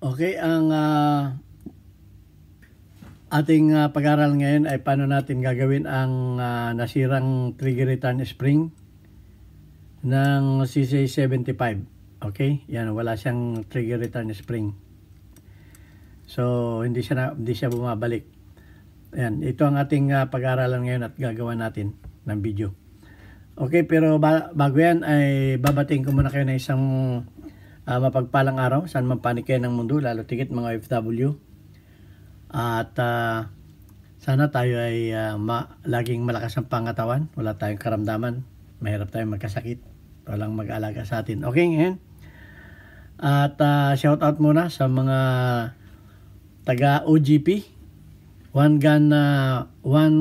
Okay, ang ating pag-aral ngayon ay paano natin gagawin ang nasirang trigger return spring ng CC75. Okay, yan, wala siyang trigger return spring. So, hindi siya bumabalik. Ayan, ito ang ating pag-aaralan ngayon at gagawa natin ng video. Okay, pero bago yan ay babatiin ko muna kayo na isang mapagpalang araw saan man panig kayo ng mundo, lalo tigit mga OFW. At sana tayo ay laging malakas ang pangatawan, wala tayong karamdaman, mahirap tayong magkasakit, walang mag-alaga sa atin. Okay, ngayon. At shout out muna sa mga taga OGP, One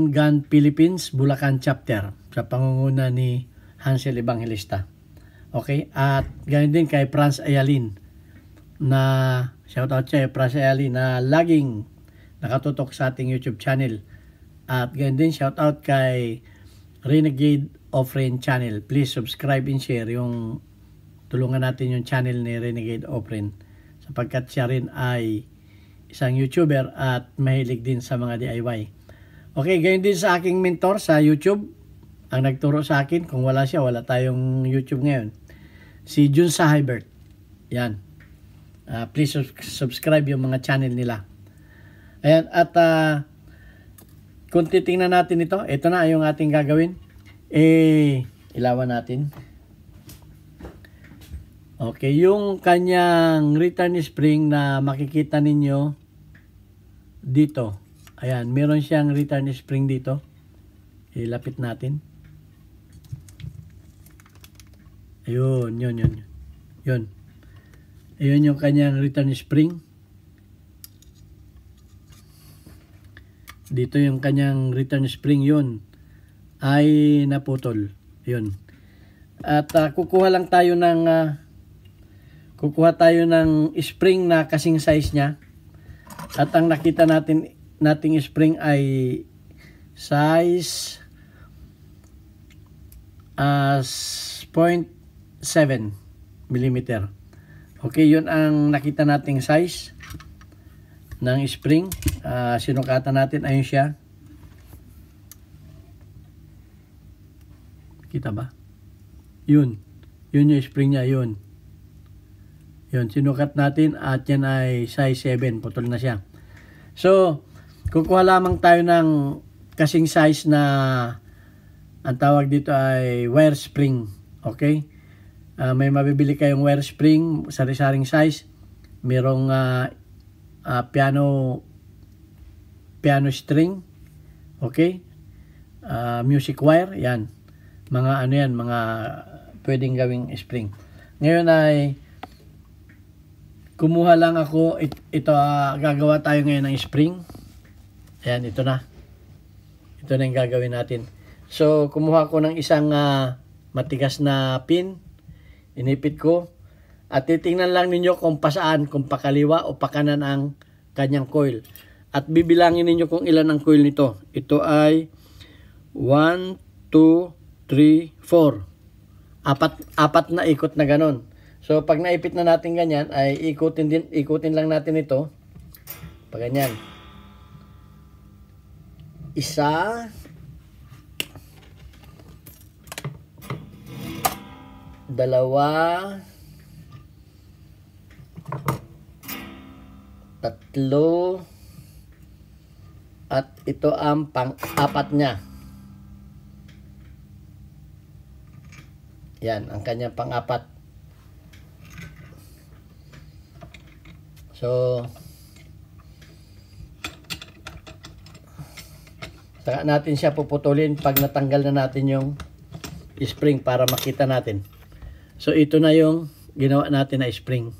Gun Philippines, Bulacan Chapter, sa pangunguna ni Hansel Evangelista. Okay, at ganyan din kay Franz Ayalin, na shout out siya, Franz Ayalin, na laging nakatutok sa ating YouTube channel. At ganyan din shout out kay Renegade Offering Channel. Please subscribe and share, yung tulungan natin yung channel ni Renegade Offering, sapagkat siya rin ay isang YouTuber at mahilig din sa mga DIY. Okay, ganyan din sa aking mentor sa YouTube, ang nagturo sa akin. Kung wala siya, wala tayong YouTube ngayon, si Jun Sahibert. Yan. Please subscribe yung mga channel nila. Ayan, at kung titingnan natin ito na yung ating gagawin. Ilawan natin. Okay, yung kanyang return spring na makikita ninyo dito. Ayan, meron siyang return spring dito. Ilapit natin. Ayun, yun. Ayun yung kanyang return spring. Dito yung kanyang return spring, yun ay naputol. Yun. At kukuha tayo ng spring na kasing size niya. At ang nakita nating spring ay size 0.7 mm. Okay, yun ang nakita nating size ng spring. Sinukatan natin, ayun siya. Kita ba? Yun yung spring niya, yun, sinukat natin at yan ay size 7, putol na siya. So, kukuha lamang tayo ng kasing size na ang tawag dito ay wire spring. Okay? May mabibili kayong wire spring, sari-saring size. Merong piano string. Okay? Music wire, yan. Mga pwedeng gawing spring. Ngayon ay kumuha lang ako, ito gagawa tayo ngayon ng spring. Ayan, ito na yung gagawin natin. So, kumuha ko ng isang matigas na pin, inipit ko, at titingnan lang ninyo kung pasaan, kung pakaliwa o pakanan ang kanyang coil. At bibilangin ninyo kung ilan ang coil nito. Ito ay 1, 2, 3, 4. Apat na ikot na ganon. So, pag naipit na natin ganyan, ay ikutin lang natin ito. Pag ganyan. Isa. Dalawa. Tatlo. At ito ang pang-apat niya. Yan, ang kanyang pang-apat. So, saka natin siya puputulin pag natanggal na natin yung spring para makita natin. So, ito na yung ginawa natin na spring.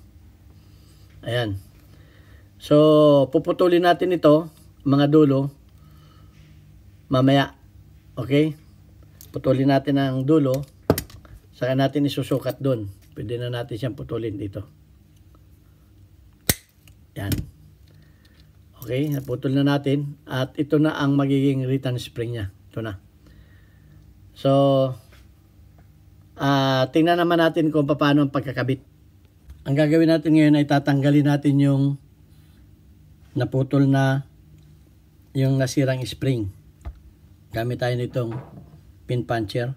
Ayan. So, puputulin natin ito, mga dulo, mamaya. Okay? Putulin natin ang dulo, saka natin isusukat doon. Pwede na natin siyang putulin dito. Yan. Okay, naputol na natin. At ito na ang magiging return spring niya. Ito na. So, tingnan naman natin kung paano ang pagkakabit. ang gagawin natin ngayon ay tatanggalin natin yung naputol na yung nasirang spring. Gamit tayo nitong pin puncher.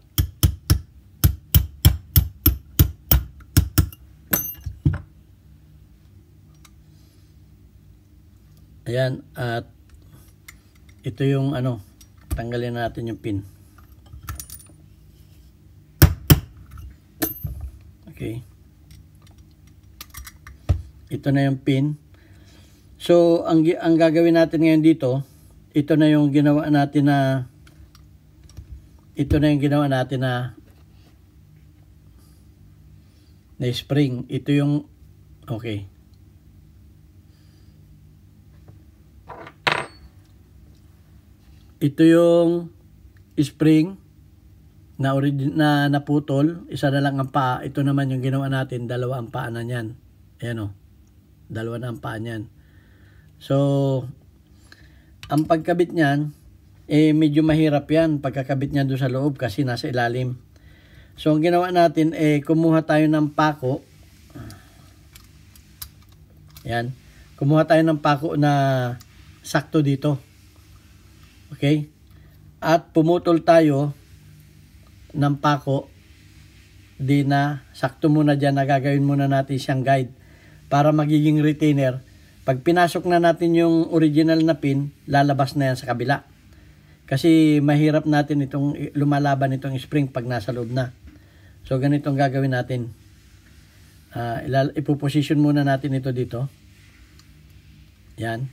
Ayan, at ito yung tanggalin natin yung pin. Okay. Ito na yung pin. So, ang gagawin natin ngayon dito, ito na yung ginawa natin na spring. Ito yung okay. Ito yung spring na naputol, isa na lang ang paa. Ito naman yung ginawa natin, dalawa ang paa na niyan. Ayan o. Dalawa na ang paa niyan. So, ang pagkabit niyan, medyo mahirap yan. Pagkakabit niyan doon sa loob kasi nasa ilalim. So, ang ginawa natin, kumuha tayo ng pako. Ayan. Kumuha tayo ng pako na sakto dito. Okay? At pumutol tayo ng pako. Di na, sakto muna dyan na gagawin muna natin siyang guide para magiging retainer. Pag pinasok na natin yung original na pin, lalabas na yan sa kabila. Kasi mahirap natin itong lumalaban itong spring pag nasa loob na. So ganitong gagawin natin. Ipoposition muna natin ito dito. Yan.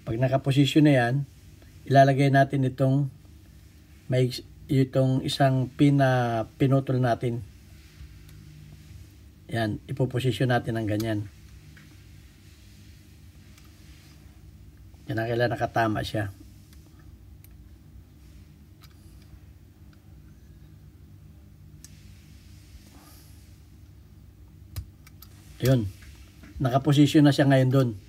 Pag nakaposition na yan, ilalagay natin itong isang pin na pinutol natin. Yan, ipoposition natin ng ganyan. Yan ang kailangan nakatama siya. Ayun. Nakaposition na siya ngayon doon.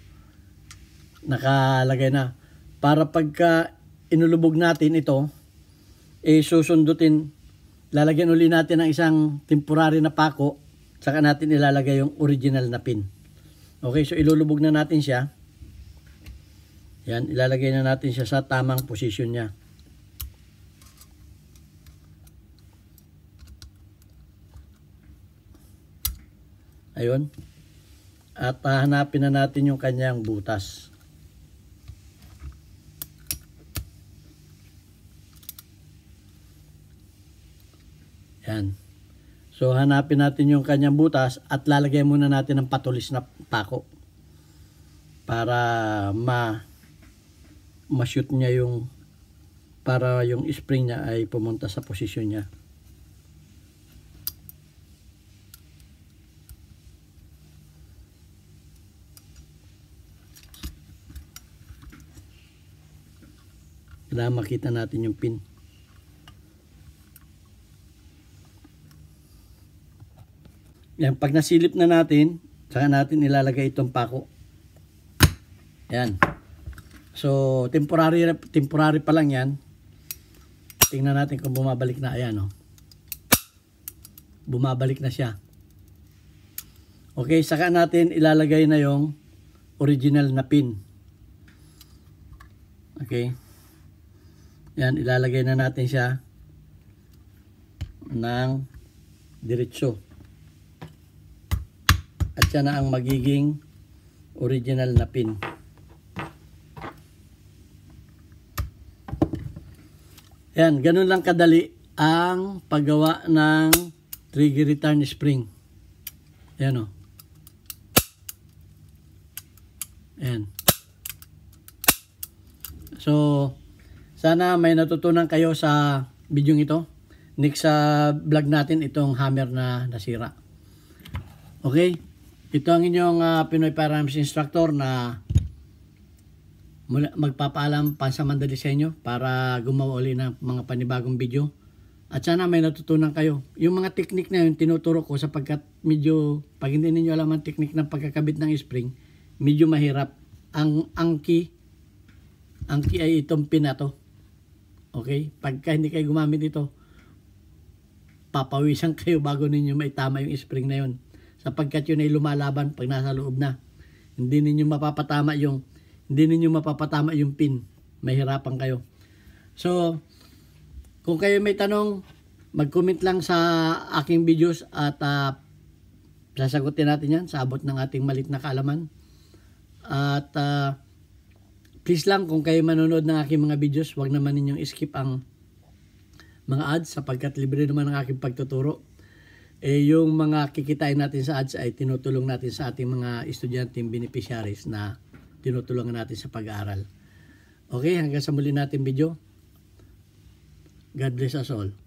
Nakalagay na. Para pagka inulubog natin ito, susundutin, lalagyan uli natin ng isang temporary na pako, saka natin ilalagay yung original na pin. Okay, so ilulubog na natin siya. Yan, ilalagay na natin siya sa tamang posisyon niya. Ayun. At hahanapin na natin yung kanyang butas. Yan. So, hanapin natin yung kanyang butas at lalagay muna natin ng patulis na pako para ma-shoot niya para yung spring niya ay pumunta sa posisyon niya. Kailangan makita natin yung pin. Yan, pag nasilip na natin, saka natin ilalagay itong pako. Yan. So, temporary pa lang yan. Tingnan natin kung bumabalik na. Ayan, oh. Bumabalik na siya. Okay, saka natin ilalagay na yung original na pin. Okay. Yan, ilalagay na natin siya ng diretso. At siya na ang magiging original na pin. Yan, ganun lang kadali ang paggawa ng trigger return spring. Yan o. Yan. So, sana may natutunan kayo sa video ito. Next sa vlog natin itong hammer na nasira. Okay? Ito ang inyong Pinoy Firearms Instructor na magpapaalam pansamantala sa inyo para gumawa ulit ng mga panibagong video. At sana may natutunan kayo. Yung mga technique na yun, tinuturo ko sapagkat medyo, pag hindi ninyo alam ang technique ng pagkakabit ng spring, medyo mahirap. Ang key ay itong pin na to. Okay? Pagka hindi kayo gumamit ito, papawisan kayo bago ninyo maitama yung spring na yun. sapagkat yun ay lumalaban pag nasa loob na. Hindi ninyo mapapatama yung pin. Mahirapan kayo. So, kung kayo may tanong, mag-comment lang sa aking videos at sasagutin natin yan sa abot ng ating malit na kaalaman. At please lang, kung kayo manonood ng aking mga videos, huwag naman ninyong skip ang mga ads sapagkat libre naman ang aking pagtuturo. Yung mga kikitain natin sa ads ay tinutulong natin sa ating mga estudyanteng beneficiaries na tinutulungan natin sa pag-aaral. Okay, hanggang sa muli natin video. God bless us all.